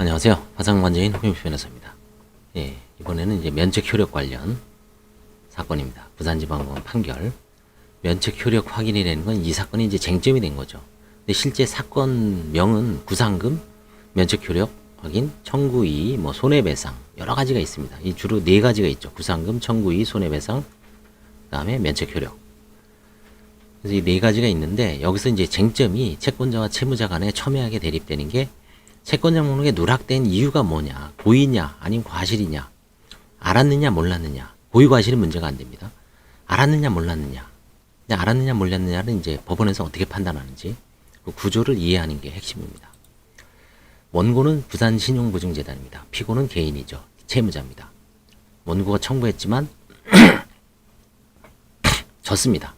안녕하세요. 화상관제인 홍영표 변호사입니다. 예, 이번에는 이제 면책 효력 관련 사건입니다. 부산지방법원 판결. 면책 효력 확인이 되는 건 이 사건이 이제 쟁점이 된 거죠. 근데 실제 사건명은 구상금, 면책 효력 확인, 청구이의, 뭐 손해배상 여러 가지가 있습니다. 이 주로 네 가지가 있죠. 구상금, 청구이의, 손해배상, 그다음에 면책 효력. 그래서 이 네 가지가 있는데 여기서 이제 쟁점이 채권자와 채무자 간에 첨예하게 대립되는 게 채권자 목록에 누락된 이유가 뭐냐, 고의냐 아니면 과실이냐, 알았느냐 몰랐느냐. 고의 과실은 문제가 안 됩니다. 알았느냐 몰랐느냐. 근데 알았느냐 몰랐느냐는 이제 법원에서 어떻게 판단하는지 그 구조를 이해하는 게 핵심입니다. 원고는 부산신용보증재단입니다. 피고는 개인이죠. 채무자입니다. 원고가 청구했지만 졌습니다.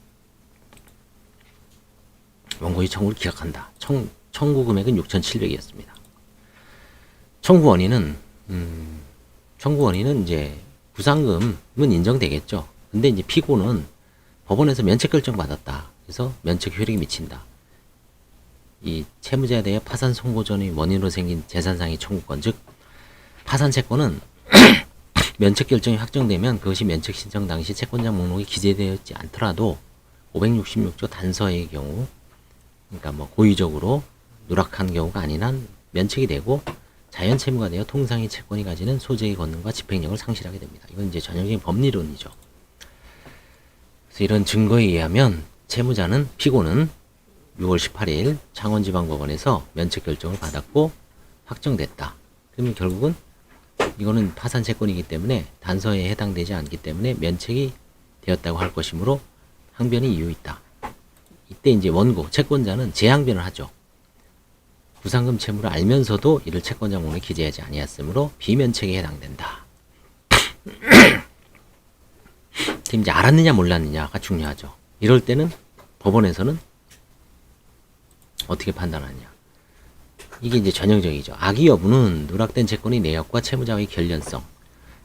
원고의 청구를 기각한다. 청구 금액은 6,700이었습니다. 청구 원인은 이제 구상금은 인정되겠죠. 근데 이제 피고는 법원에서 면책 결정 받았다. 그래서 면책 효력이 미친다. 이 채무자에 대해 파산 선고 전의 원인으로 생긴 재산상의 청구권, 즉 파산 채권은 면책 결정이 확정되면 그것이 면책 신청 당시 채권자 목록에 기재되어 있지 않더라도 566조 단서의 경우, 그러니까 뭐 고의적으로 누락한 경우가 아닌 한 면책이 되고 자연 채무가 되어 통상의 채권이 가지는 소재의 권능과 집행력을 상실하게 됩니다. 이건 이제 전형적인 법리론이죠. 그래서 이런 증거에 의하면 채무자는, 피고는 6월 18일 창원지방법원에서 면책 결정을 받았고 확정됐다. 그러면 결국은 이거는 파산 채권이기 때문에 단서에 해당되지 않기 때문에 면책이 되었다고 할 것이므로 항변이 이유 있다. 이때 이제 원고, 채권자는 재항변을 하죠. 구상금 채무를 알면서도 이를 채권자 목록에 기재하지 아니했으므로 비면책에 해당된다. 지금 이제 알았느냐 몰랐느냐가 중요하죠. 이럴 때는 법원에서는 어떻게 판단하냐. 이게 이제 전형적이죠. 악의 여부는 누락된 채권의 내역과 채무자의 결련성,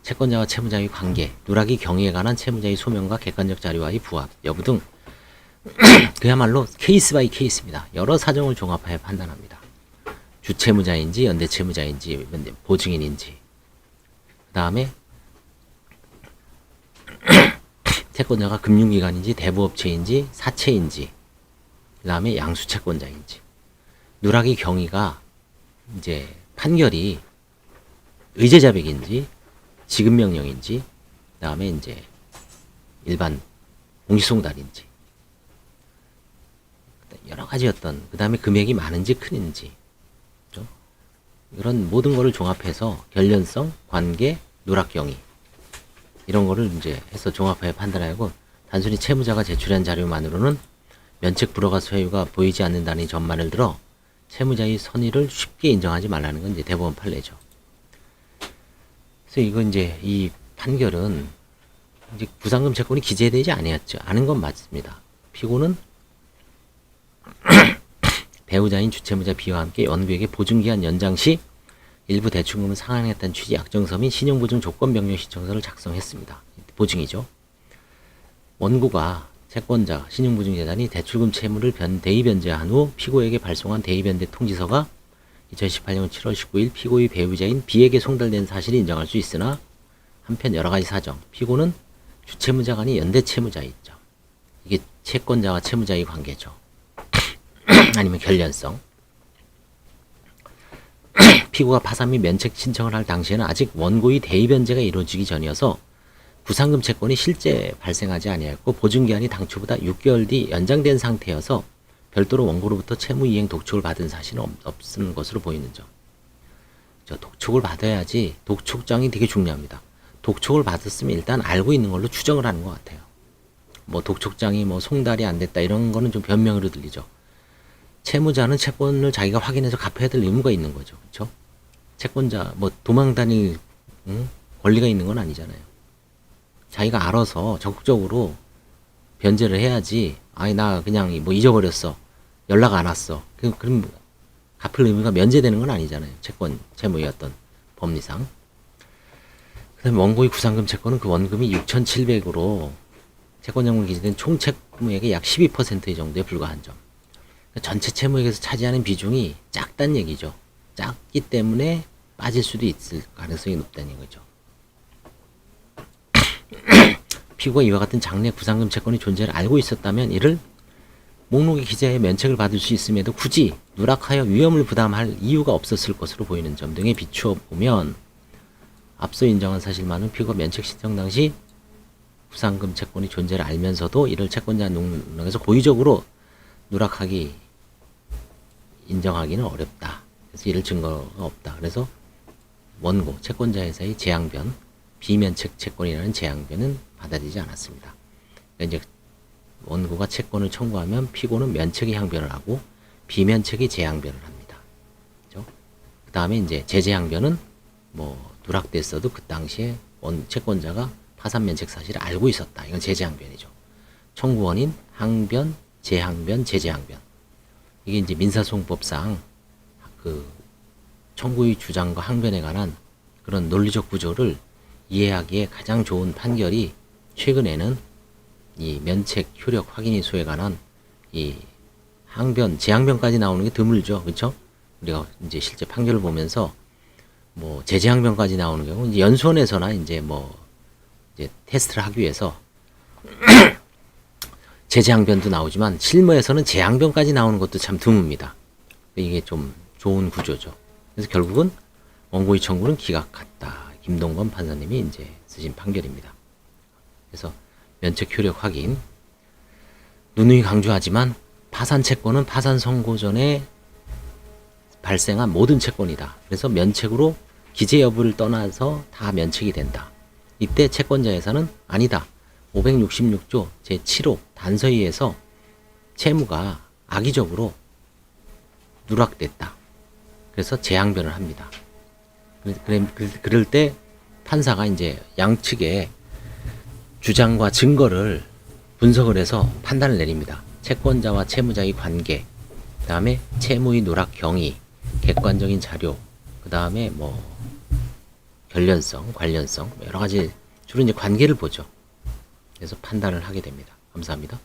채권자와 채무자의 관계, 누락의 경위에 관한 채무자의 소명과 객관적 자료와의 부합 여부 등 그야말로 케이스 바이 케이스입니다. 여러 사정을 종합하여 판단합니다. 주채무자인지 연대채무자인지 보증인인지, 그 다음에 채권자가 금융기관인지 대부업체인지 사채인지, 그 다음에 양수채권자인지, 누락의 경위가 이제 판결이 의제자백인지 지급명령인지, 그 다음에 이제 일반 공시송달인지 여러 가지 그 다음에 금액이 많은지 큰인지, 이런 모든 거를 종합해서 결련성, 관계, 누락 경위 이런 거를 이제 해서 종합하여 판단하고 단순히 채무자가 제출한 자료만으로는 면책 불허가 소유가 보이지 않는다는 전만을 들어 채무자의 선의를 쉽게 인정하지 말라는 건 이제 대법원 판례죠. 그래서 이건 이제 이 판결은 이제 구상금 채권이 기재되지 않은 건 맞습니다. 피고는 배우자인 주채무자 B와 함께 원고에게 보증기한 연장 시 일부 대출금을 상환했다는 취지 약정서 및 신용보증 조건 변경 신청서를 작성했습니다. 보증이죠. 원고가 채권자 신용보증재단이 대출금 채무를 대의 변제한 후 피고에게 발송한 대의 변제 통지서가 2018년 7월 19일 피고의 배우자인 B에게 송달된 사실을 인정할 수 있으나 한편 여러 가지 사정, 피고는 주채무자 간이 연대채무자 있죠. 이게 채권자와 채무자의 관계죠. 아니면 결련성. 피고가 파산 및 면책 신청을 할 당시에는 아직 원고의 대의 변제가 이루어지기 전이어서 구상금 채권이 실제 발생하지 아니했고 보증기한이 당초보다 6개월 뒤 연장된 상태여서 별도로 원고로부터 채무이행 독촉을 받은 사실은 없는 것으로 보이는 점. 독촉을 받아야지. 독촉장이 되게 중요합니다. 독촉을 받았으면 일단 알고 있는 걸로 추정을 하는 것 같아요. 뭐 독촉장이 뭐 송달이 안 됐다 이런 거는 좀 변명으로 들리죠. 채무자는 채권을 자기가 확인해서 갚아야 될 의무가 있는 거죠. 그렇죠? 채권자 뭐 도망 다닐 권리가 있는 건 아니잖아요. 자기가 알아서 적극적으로 변제를 해야지. 아니 나 그냥 뭐 잊어버렸어. 연락 안 왔어. 그럼 갚을 의무가 면제되는 건 아니잖아요. 채무의 어떤 법리상. 그다음에 원고의 구상금 채권은 그 원금이 6,700으로 채권자금으로 기재된 총 채무액의 약 12% 정도에 불과한 점. 전체 채무액에서 차지하는 비중이 작다는 얘기죠. 작기 때문에 빠질 수도 있을 가능성이 높다는 거죠. 피고가 이와 같은 장래 구상금 채권의 존재를 알고 있었다면 이를 목록의 기재하에 면책을 받을 수 있음에도 굳이 누락하여 위험을 부담할 이유가 없었을 것으로 보이는 점 등에 비추어 보면 앞서 인정한 사실만은 피고가 면책 신청 당시 구상금 채권의 존재를 알면서도 이를 채권자 농락에서 고의적으로 누락하기 인정하기는 어렵다. 그래서 이를 증거가 없다. 그래서 원고 채권자 회사의 재항변 비면책 채권이라는 재항변은 받아들이지 않았습니다. 그러니까 이제 원고가 채권을 청구하면 피고는 면책의 항변을 하고 비면책의 재항변을 합니다. 그죠? 그 다음에 이제 제재항변은 뭐 누락됐어도 그 당시에 채권자가 파산 면책 사실을 알고 있었다. 이건 제재항변이죠. 청구원인 항변, 재항변, 제재항변. 이게 이제 민사소송법상 그 청구의 주장과 항변에 관한 그런 논리적 구조를 이해하기에 가장 좋은 판결이 최근에는 이 면책 효력 확인의소에 관한 이 항변, 재항변까지 나오는 게 드물죠. 그렇죠? 우리가 이제 실제 판결을 보면서 뭐 제재항변까지 나오는 경우 이제 연수원에서나 이제 뭐 이제 테스트를 하기 위해서 제재항변도 나오지만 실무에서는 재항변까지 나오는 것도 참 드뭅니다. 이게 좀 좋은 구조죠. 그래서 결국은 원고의 청구는 기각했다. 김동건 판사님이 이제 쓰신 판결입니다. 그래서 면책 효력 확인. 누누이 강조하지만 파산 채권은 파산 선고 전에 발생한 모든 채권이다. 그래서 면책으로 기재 여부를 떠나서 다 면책이 된다. 이때 채권자 회사는 아니다. 566조 제7호 단서에서 채무가 악의적으로 누락됐다. 그래서 재항변을 합니다. 그럴 때 판사가 이제 양측의 주장과 증거를 분석을 해서 판단을 내립니다. 채권자와 채무자의 관계, 그 다음에 채무의 누락 경위, 객관적인 자료, 그 다음에 뭐 결련성, 관련성 여러 가지 주로 이제 관계를 보죠. 그래서 판단을 하게 됩니다. 감사합니다.